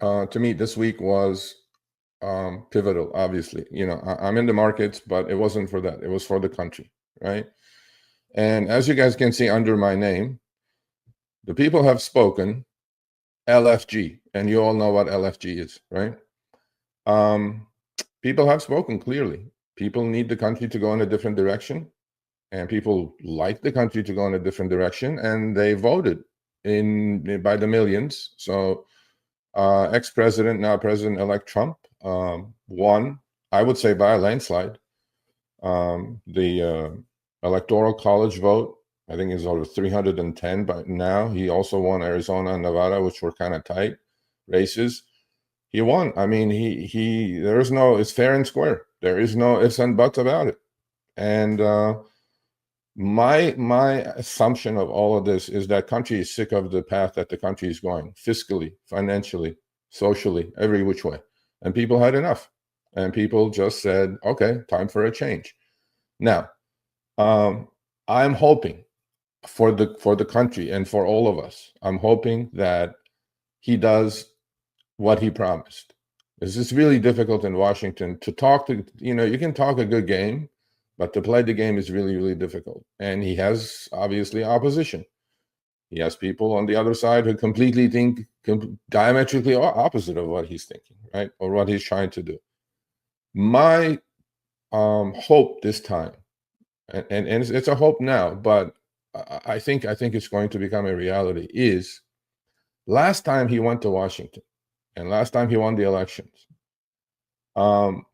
to me, this week was pivotal. Obviously, I'm in the markets, but it wasn't for that. It was for the country, right? And as you guys can see under my name, the people have spoken. LFG, and you all know what LFG is, right? Um, People have spoken clearly. People need the country to go in a different direction, and people like the country to go in a different direction, and they voted in by the millions. So, ex-president, now President-elect Trump, won, I would say, by a landslide. The electoral college vote, I think, is over 310 by now. He also won Arizona and Nevada, which were kind of tight races. He won. I mean, there is no, it's fair and square. There is no ifs and buts about it. And my assumption of all of this is that country is sick of the path that the country is going, fiscally, financially, socially, every which way. And people had enough. And people just said, okay, time for a change. Now, I'm hoping for the country and for all of us, I'm hoping that he does what he promised. This is really difficult in Washington to talk to, you can talk a good game, but to play the game is really, really difficult. And he has obviously opposition. He has people on the other side who completely think diametrically opposite of what he's thinking, right? Or what he's trying to do. My hope this time, and it's a hope now, but I think it's going to become a reality, is last time he went to Washington and last time he won the elections,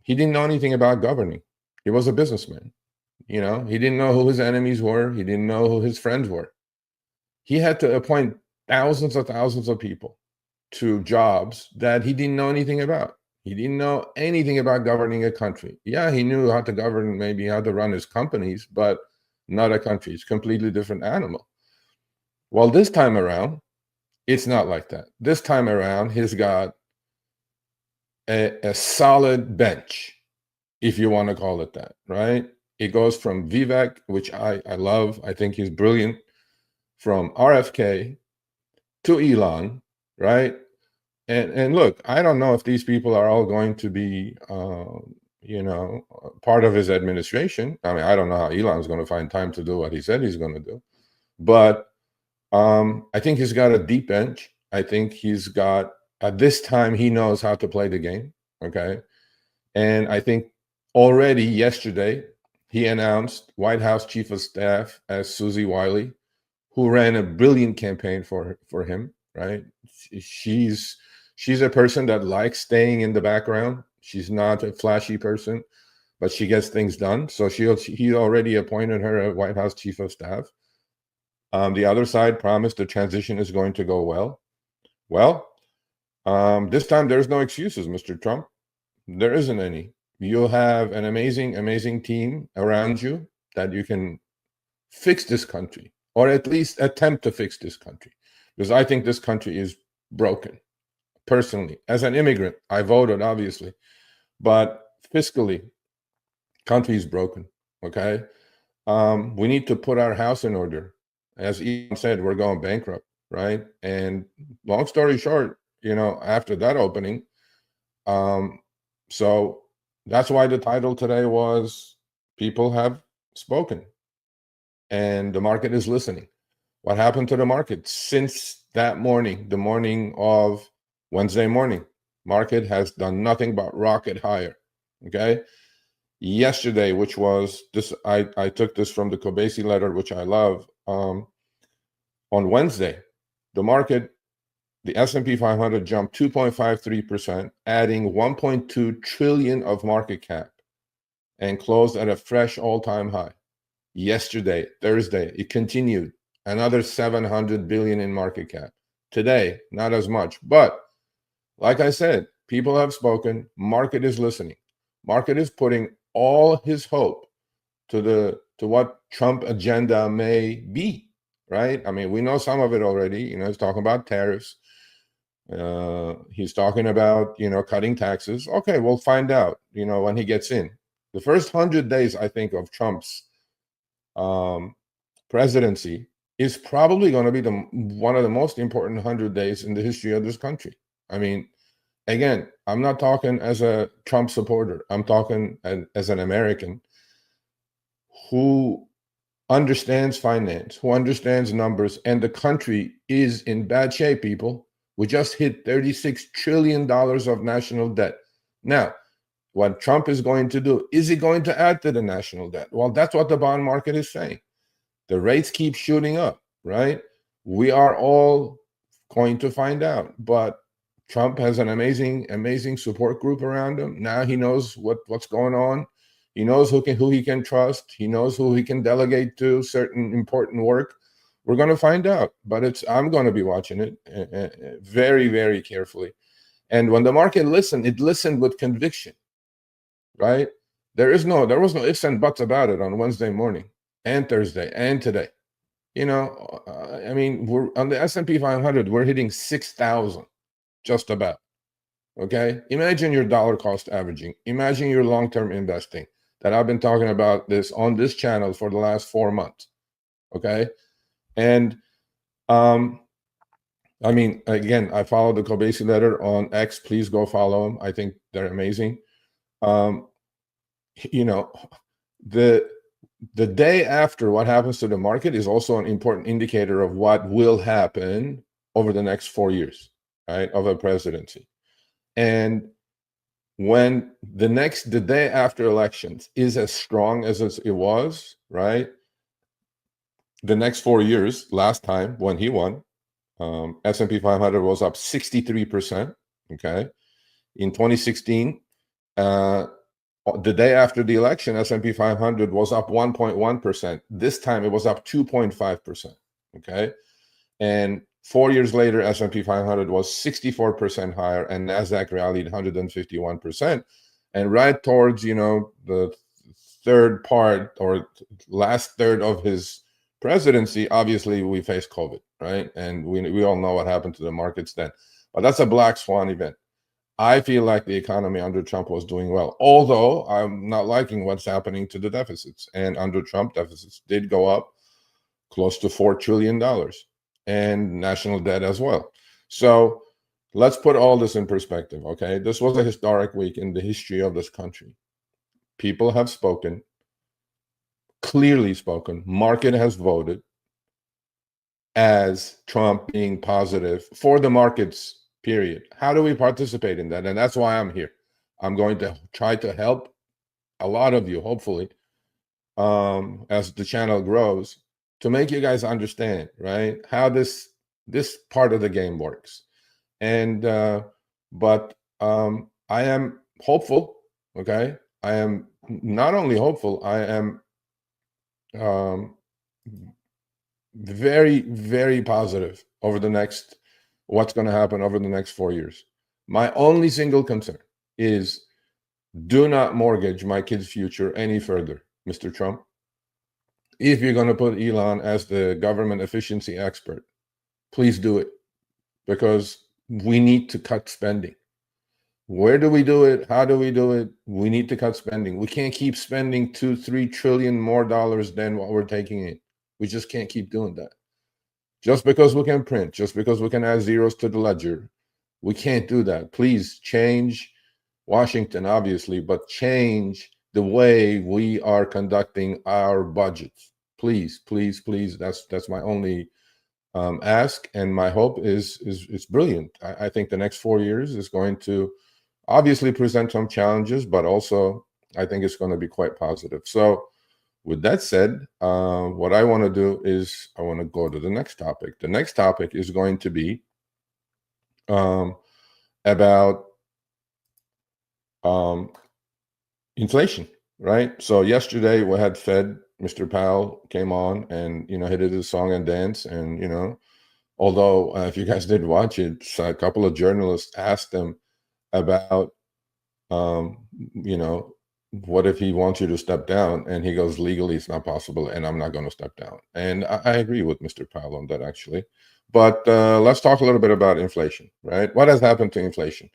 he didn't know anything about governing. He was a businessman. He didn't know who his enemies were. He didn't know who his friends were. He had to appoint thousands of people to jobs that he didn't know anything about. He didn't know anything about governing a country. Yeah, he knew how to govern, maybe how to run his companies, but not a country. It's a completely different animal. Well, this time around, it's not like that. This time around, he's got a solid bench, if you want to call it that, right? It goes from Vivek, which I love. I think he's brilliant, from RFK to Elon, right? And look, I don't know if these people are all going to be, part of his administration. I mean, I don't know how Elon's going to find time to do what he said he's going to do. But I think he's got a deep bench. I think he's got, at this time, he knows how to play the game, okay? And I think already yesterday, he announced White House Chief of Staff as Susie Wiley, who ran a brilliant campaign for him, right? She's a person that likes staying in the background. She's not a flashy person, but she gets things done. So he already appointed her a White House Chief of Staff. The other side promised the transition is going to go well. Well, this time there's no excuses, Mr. Trump. There isn't any. You'll have an amazing team around you that you can fix this country, or at least attempt to fix this country, because I think this country is broken. Personally, as an immigrant, I voted, obviously, but fiscally, country is broken, okay? We need to put our house in order. As Elon said, we're going bankrupt, right? And long story short, after that opening, so that's why the title today was People Have Spoken, and the market is listening. What happened to the market since that morning, the morning of Wednesday morning? Market has done nothing but rocket higher, okay? Yesterday, which was this, I took this from the Kobesi letter, which I love. On Wednesday, the market, the S&P 500 jumped 2.53%, adding 1.2 trillion of market cap, and closed at a fresh all-time high. Yesterday, Thursday, it continued, another 700 billion in market cap. Today, not as much, but like I said, people have spoken. Market is listening. Market is putting all his hope to what Trump agenda may be, right? I mean, we know some of it already. He's talking about tariffs. He's talking about, cutting taxes. Okay, we'll find out, when he gets in. The first 100 days, I think, of Trump's presidency is probably going to be one of the most important 100 days in the history of this country. I mean, again, I'm not talking as a Trump supporter. I'm talking as an American who understands finance, who understands numbers, and the country is in bad shape, people. We just hit $36 trillion of national debt. Now, what Trump is going to do, is he going to add to the national debt? Well, that's what the bond market is saying. The rates keep shooting up, right? We are all going to find out. But Trump has an amazing support group around him. Now he knows what's going on. He knows who he can trust. He knows who he can delegate to certain important work. We're going to find out, but I'm going to be watching it very, very carefully. And when the market listened, it listened with conviction, right? There was no ifs and buts about it on Wednesday morning and Thursday and today. I mean, we're on the S&P 500, we're hitting 6,000 just about. Okay, imagine your dollar cost averaging. Imagine your long-term investing that I've been talking about this on this channel for the last 4 months. Okay, and I mean, again, I follow the Kobesi letter on X. Please go follow them. I think they're amazing. The day after what happens to the market is also an important indicator of what will happen over the next 4 years, right, of a presidency. And when the day after elections is as strong as it was, right, the next 4 years, last time when he won, S&P 500 was up 63%, okay? In 2016, the day after the election, S&P 500 was up 1.1%. This time it was up 2.5%, okay? And 4 years later, S&P 500 was 64% higher, and NASDAQ rallied 151%. And right towards, the third part or last third of his presidency, obviously we faced COVID, right? And we all know what happened to the markets then. But that's a black swan event. I feel like the economy under Trump was doing well, although I'm not liking what's happening to the deficits. And under Trump, deficits did go up close to $4 trillion and national debt as well. So let's put all this in perspective, okay? This was a historic week in the history of this country. People have spoken, clearly spoken. Market has voted as Trump being positive for the markets, period. How do we participate in that? And that's why I'm here. I'm going to try to help a lot of you, hopefully, as the channel grows, to make you guys understand, right, how this part of the game works. And but I am hopeful, okay? I am not only hopeful, I am very, very positive over what's going to happen over the next 4 years. My only single concern is, do not mortgage my kid's future any further, Mr. Trump. If you're going to put Elon as the government efficiency expert, please do it, because we need to cut spending. Where do we do it? How do we do it? We need to cut spending. We can't keep spending $2-3 trillion more than what we're taking in. We just can't keep doing that. Just because we can print, just because we can add zeros to the ledger, we can't do that. Please change Washington, obviously, but change the way we are conducting our budgets. Please, please, please. That's my only ask, and my hope is brilliant. I think the next 4 years is going to obviously present some challenges, but also I think it's going to be quite positive. So with that said, what I want to do is I want to go to the next topic. The next topic is going to be about inflation, right? So yesterday we had Fed, Mr. Powell came on and, he did his song and dance. And, although if you guys did watch it, a couple of journalists asked him about, what if he wants you to step down? And he goes, legally, it's not possible, and I'm not going to step down. And I agree with Mr. Powell on that, actually. But let's talk a little bit about inflation, right? What has happened to inflation?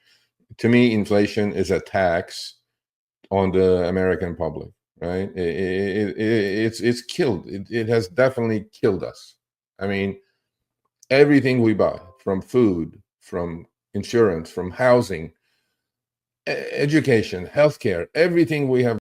To me, inflation is a tax on the American public, right? It's killed. It has definitely killed us. I mean, everything we buy, from food, from insurance, from housing, education, healthcare, everything we have